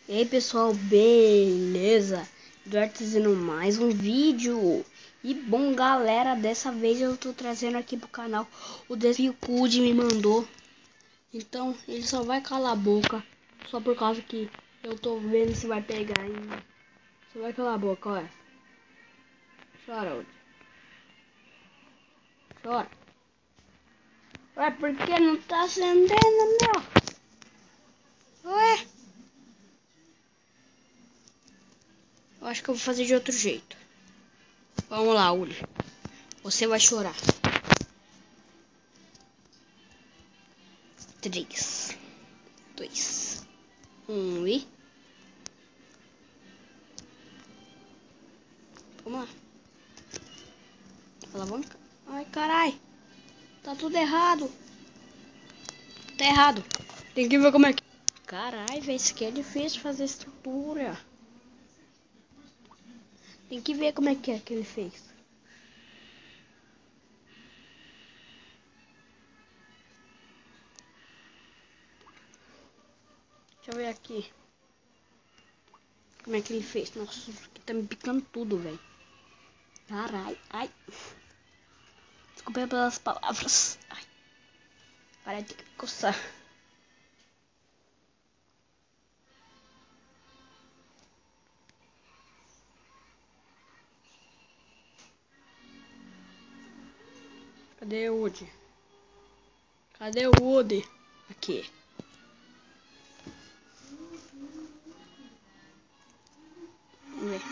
E aí pessoal, beleza? Eduardo trazendo mais um vídeo. E bom galera, dessa vez eu tô trazendo aqui pro canal o desafio que o Woody me mandou. Então ele só vai calar a boca, só por causa que eu tô vendo se vai pegar ainda. Só vai calar a boca, olha. Chora, Woody. Chora. Ué, por que não tá acendendo, meu? Ué? Eu acho que eu vou fazer de outro jeito. Vamos lá, Woody. Você vai chorar. 3, 2, 1 e... Vamos lá. Alavanca. Ai, carai. Tá tudo errado. Tá errado. Tem que ver como é que... Carai, velho. Isso aqui é difícil fazer estrutura. Tem que ver como é que ele fez. Deixa eu ver aqui. Como é que ele fez. Nossa, isso aqui tá me picando tudo, velho. Carai. Ai. Desculpa pelas palavras. Ai. Carai, tem que coçar. Cadê o Woody? Cadê o Woody? Aqui. Vamos ver.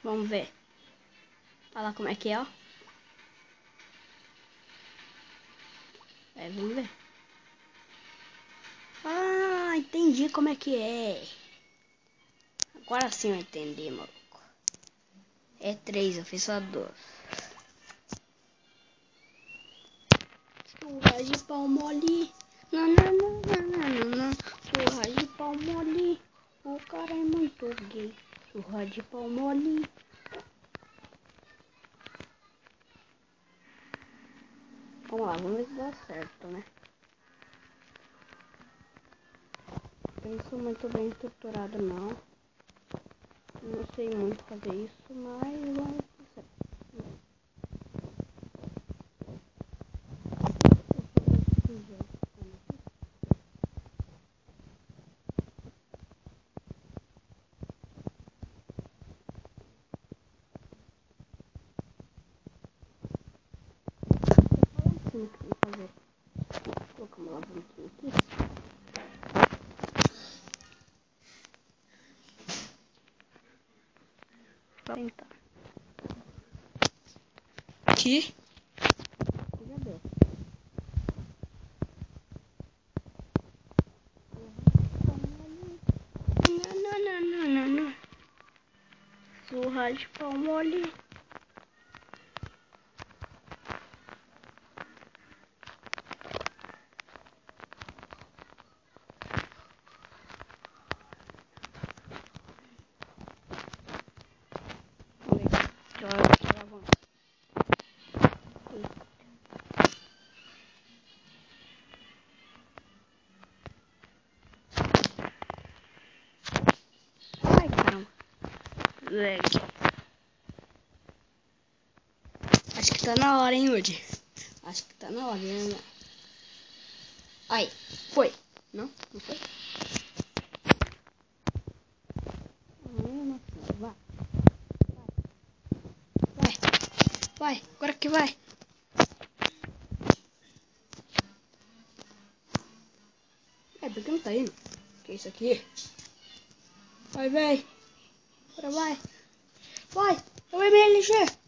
Vamos ver. Olha lá como é que é, ó. Vamos ver. Ah, entendi como é que é. Agora sim eu entendi, maluco. É 3, eu fiz só 2. Surra de pau mole. Nananana. Surra de pau mole. O cara é muito gay. Surra de pau mole. Vamos lá, vamos ver se dá certo, né? Eu não sou muito bem estruturado, não. Não sei muito fazer isso, mas vamos fazer. Assim que eu vou fazer. Vou colocar uma alavanquinha aqui. Pra tentar. Aqui. Já deu. Não. Surra de pau mole. Ai, caramba. Acho que tá na hora, hein, Woody? Acho que tá na hora, né? Aí, foi. Não? Não foi? Vai. Vai. Agora que vai. Por que não tá indo? Que é isso aqui? Vai, véi. Agora vai. Vai. É o MLG.